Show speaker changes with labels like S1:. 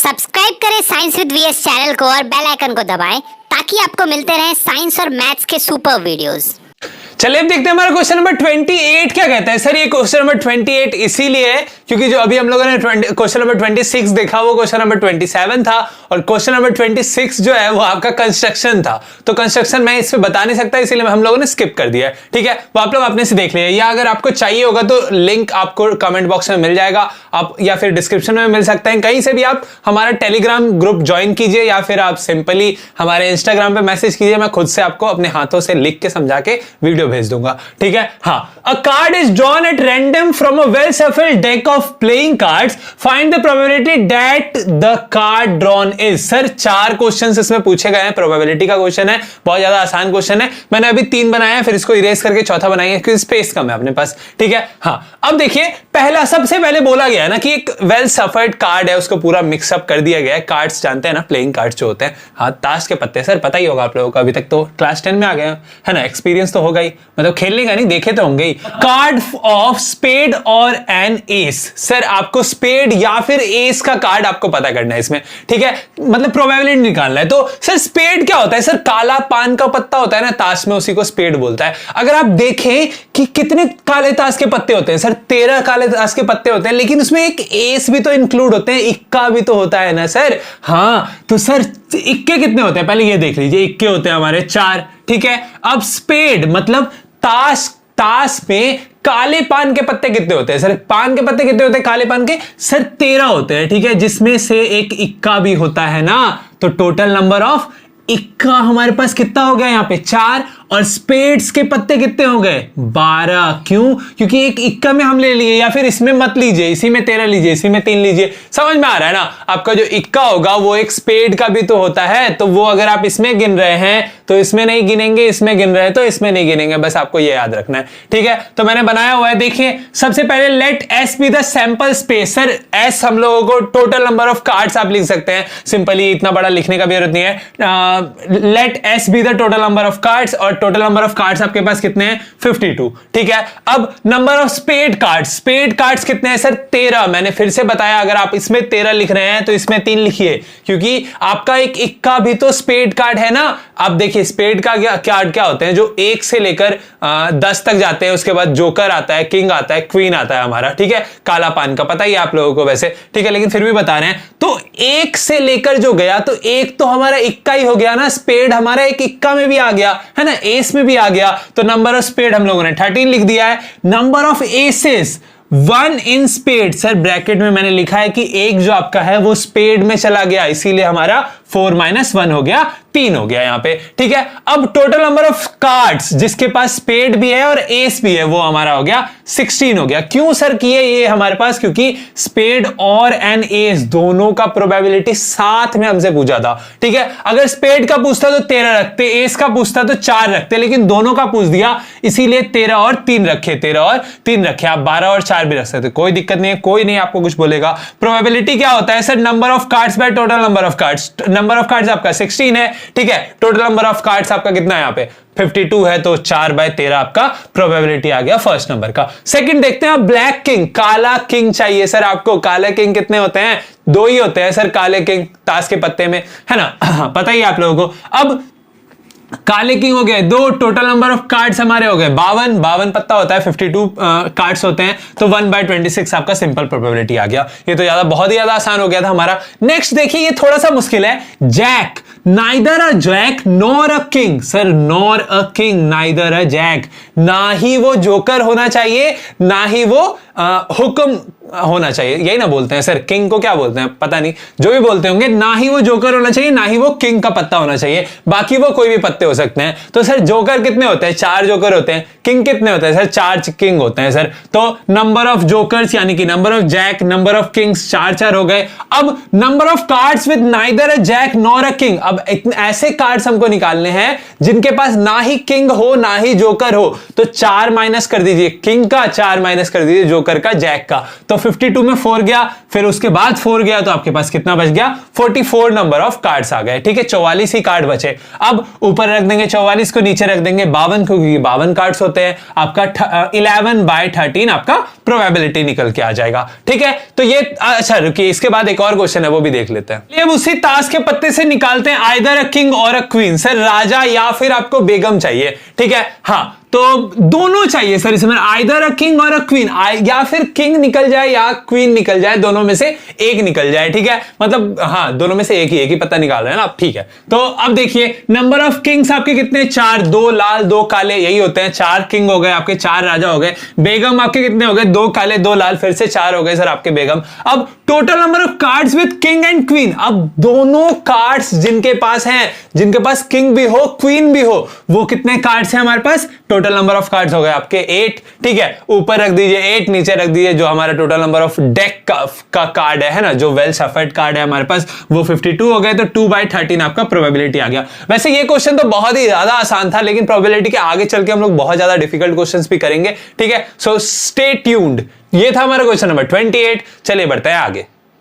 S1: Subscribe करें science with VS channel को और बेल आइकन को दबाएं ताकि आपको मिलते रहें साइंस और मैथ्स के सुपर वीडियोस।
S2: चलिए अब देखते हैं हमारा क्वेश्चन नंबर 28 क्या कहता है। सर ये क्वेश्चन नंबर 28 इसीलिए है क्योंकि जो अभी हम लोगों ने क्वेश्चन नंबर 26 देखा वो क्वेश्चन नंबर 27 था और क्वेश्चन नंबर 26 जो है वो आपका कंस्ट्रक्शन था। तो कंस्ट्रक्शन मैं इस पे बता नहीं सकता इसलिए हम लोगों ने स्किप कर दिया है। ठीक है, वो आप लोग अपने से देख लीजिए या अगर आपको चाहिए होगा तो लिंक आपको कमेंट बॉक्स में मिल जाएगा, आप या फिर डिस्क्रिप्शन में मिल सकता है, कहीं से भी आप हमारा टेलीग्राम ग्रुप ज्वाइन कीजिए या फिर आप सिंपली हमारे इंस्टाग्राम पे मैसेज कीजिए, मैं खुद से आपको अपने हाथों से लिख के समझा के वीडियो भेज दूंगा। ठीक है, हाँ, अ card is drawn at random from a well shuffled deck of playing cards, find the probability that the card drawn is. Sir 4 questions इसमें पूछे गए हैं, प्रोबेबिलिटी का क्वेश्चन है, बहुत ज्यादा आसान क्वेश्चन है। मैंने अभी 3 बनाए हैं, फिर इसको इरेज करके चौथा बनाएंगे क्योंकि स्पेस कम है अपने पास। ठीक है, हाँ, अब देखिए पहला सबसे पहले बोला गया है ना कि एक वेल सफल्ड कार्ड है, उसको पूरा मिक्सअप कर दिया गया है। कार्ड्स जानते हैं ना, प्लेइंग कार्ड्स जो होते हैं, हाँ, ताश के पत्ते। सर पता ही होगा आप लोगों को, अभी तक तो क्लास 10 में आ गए है ना, एक्सपीरियंस तो होगा ही, मतलब खेलने का नहीं, देखे तो होंगे ही। कार्ड ऑफ स्पेड और एन एस। सर आपको स्पेड या फिर एस का कार्ड आपको पता करना है इसमें। ठीक है, मतलब प्रोबेबिलिटी निकालना है। तो सर स्पेड क्या होता है? सर काला पान का पत्ता होता है ना ताश में, उसी को स्पेड बोलता है। अगर आप देखें कि कितने काले ताश के पत्ते होते हैं, सर 13 काले ताश के पत्ते होते हैं, लेकिन उसमें एक एस भी तो इंक्लूड होते हैं, इक्का भी तो होता है ना सर। हाँ, तो सर इक्के कितने होते हैं पहले ये देख लीजिए। इक्के होते हैं हमारे 4। ठीक है, अब स्पेड मतलब ताश में काले पान के पत्ते कितने होते हैं? सर पान के पत्ते कितने होते हैं काले पान के? सर 13 होते हैं। ठीक है, जिसमें से एक इक्का भी होता है ना, तो टोटल नंबर ऑफ इक्का हमारे पास कितना हो गया? यहां पे 4। और स्पेड्स के पत्ते कितने हो गए? 12। क्यों? क्योंकि एक इक्का में हम ले लिए, या फिर इसमें मत लीजिए, इसी में 13 लीजिए, इसी में 3 लीजिए। समझ में आ रहा है ना? आपका जो इक्का होगा वो एक स्पेड का भी तो होता है, तो वो अगर आप इसमें गिन रहे हैं तो इसमें नहीं गिनेंगे, इसमें गिन रहे हैं तो इसमें नहीं गिनेंगे, बस आपको ये याद रखना है। ठीक है, तो मैंने बनाया हुआ है, देखिए सबसे पहले let S be the sample space. Sir S हम लोगों को टोटल नंबर ऑफ कार्ड्स आप लिख सकते हैं सिंपली, इतना बड़ा लिखने का भी जरूरत नहीं है। Let S be the total number of cards, और टोटल नंबर ऑफ कार्ड्स आपके पास कितने हैं? 52। ठीक है, अब number of spade cards. Spade cards कितने हैं? सर 13। मैंने फिर से बताया, अगर आप इसमें 13 लिख रहे हैं तो इसमें 3 लिखिए, क्योंकि आपका एक इक्का भी तो स्पेड कार्ड है ना। अब देखिए स्पेड का कार्ड क्या होते हैं, जो 1 से लेकर 10 तक जाते हैं, उसके बाद जोकर आता है, किंग आता है, क्वीन आता है हमारा। ठीक है, काला पान का पता ही है आप लोगों को वैसे। ठीक है, लेकिन फिर भी बता रहे हैं, तो 1 से लेकर जो गया तो 1 तो हमारा इक्का ही हो गया ना, स्पेड हमारा एक इक्का में भी आ गया है ना, एस में भी आ गया, तो नंबर ऑफ स्पेड हम लोगों ने 13 लिख दिया है। Number of aces 1 in spade. Sir bracket में मैंने लिखा है कि एक जो आपका है वो स्पेड में चला गया, इसीलिए हमारा 4 - 1 हो गया, 3 हो गया यहां पे। ठीक है, अब टोटल नंबर ऑफ कार्ड्स जिसके पास स्पेड भी है और एस भी है वो हमारा हो गया 16 हो गया। क्यों सर किए ये हमारे पास? क्योंकि स्पेड और एन एस दोनों का प्रोबेबिलिटी साथ में हमसे पूछा था। ठीक है, अगर स्पेड का पूछता तो 13 रखते, एस का पूछता तो 4 रखते, लेकिन दोनों का पूछ दिया इसीलिए 13 और 3 रखे, 13 और 3 रखे। आप 12 और 4 भी रख सकते, कोई दिक्कत नहीं है, कोई नहीं आपको कुछ बोलेगा। प्रोबेबिलिटी क्या होता है? Sir number of cards by total number of cards. Number of cards आपका 16 है। ठीक है, टोटल नंबर ऑफ कार्ड्स आपका कितना है? यहां पे 52 है, तो 4/13 आपका प्रोबेबिलिटी आ गया फर्स्ट नंबर का। सेकंड देखते हैं, ब्लैक किंग, काला किंग चाहिए सर आपको। काले किंग कितने होते हैं? 2 ही होते हैं सर काले किंग ताश के पत्ते में, है ना। पता ही है आप लोगों को। अब काले किंग हो गए 2, टोटल नंबर ऑफ कार्ड्स हमारे हो गए 52 पत्ता होता है, 52 कार्ड्स होते हैं, तो 1/26 आपका सिंपल प्रोबेबिलिटी आ गया। ये तो बहुत ही ज्यादा आसान हो गया था हमारा। नेक्स्ट देखिए, ये थोड़ा सा मुश्किल है। Jack, neither a jack nor a king. Sir nor a king, neither a jack, ना ही वो जोकर होना चाहिए, ना ही वो हुक्म होना चाहिए, यही ना बोलते हैं सर। किंग को क्या बोलते हैं पता नहीं, जो भी बोलते होंगे। ना ही वो जोकर होना चाहिए, ना ही वो किंग का पत्ता होना चाहिए, बाकी वो कोई भी पत्ते हो सकते हैं। तो सर जोकर कितने होते हैं? 4 जोकर होते हैं। किंग कितने होते हैं? सर 4 किंग होते हैं सर। तो नंबर ऑफ जोकर्स यानी कि number of jack, number of kings 4 हो गए। अब number of cards with neither a jack nor a king. अब ऐसे कार्ड्स हमको निकालने हैं जिनके पास ना ही किंग हो ना ही जोकर हो, तो 4 माइनस कर दीजिए किंग का, 4 माइनस कर दीजिए जोकर का, जैक का, तो तो 52 में 4 गया, फिर उसके बाद 4 गया, तो आपके पास कितना बच गया? 44 नंबर ऑफ कार्ड्स आ गए। ठीक है, 44 ही कार्ड बचे। अब ऊपर रख देंगे 44 को, नीचे रख देंगे 52 को, क्योंकि 52 कार्ड्स होते हैं। आपका 11/13 आपका प्रोबेबिलिटी निकल के आ जाएगा। ठीक है, तो ये अच्छा रुकिए, इसके बाद एक और क्वेश्चन है, वो भी देख लेते हैं। अब उसी ताश के पत्ते से निकालते हैं आइदर अ किंग और अ क्वीन। सर राजा या फिर आपको बेगम चाहिए। ठीक है, हाँ तो दोनों चाहिए सर इसमें, आइदर अ किंग और अ क्वीन, या फिर किंग निकल जाए या क्वीन निकल जाए, दोनों में से एक निकल जाए। ठीक है, मतलब हाँ दोनों में से एक ही पता निकाल रहे हैं ना आप। ठीक है, तो अब देखिए नंबर ऑफ किंग्स आपके कितने? 4, 2 लाल 2 काले, यही होते हैं। 4 किंग हो गए आपके, 4 राजा हो गए। बेगम आपके कितने हो गए? 2 काले 2 लाल, फिर से 4 हो गए सर आपके बेगम। अब total number of cards with king and queen. अब दोनों कार्ड्स जिनके पास हैं, जिनके पास किंग भी हो क्वीन भी हो, वो कितने कार्ड्स हैं हमारे पास? टोटल नंबर ऑफ कार्ड्स हो गए आपके 8। ठीक है, ऊपर रख दीजिए 8, नीचे रख दीजिए जो हमारा टोटल नंबर ऑफ डेक का कार्ड है ना, जो वेल शफल्ड कार्ड है हमारे पास, वो 52 हो गए। तो 2/13 आपका प्रोबेबिलिटी आ गया। वैसे ये क्वेश्चन तो बहुत ही ज्यादा आसान था, लेकिन प्रोबेबिलिटी के आगे चल के हम लोग बहुत ज्यादा डिफिकल्ट क्वेश्चंस भी करेंगे। ठीक है, सो स्टे ट्यून्ड। ये था हमारा क्वेश्चन नंबर 28। चलिए बढ़ते हैं आगे।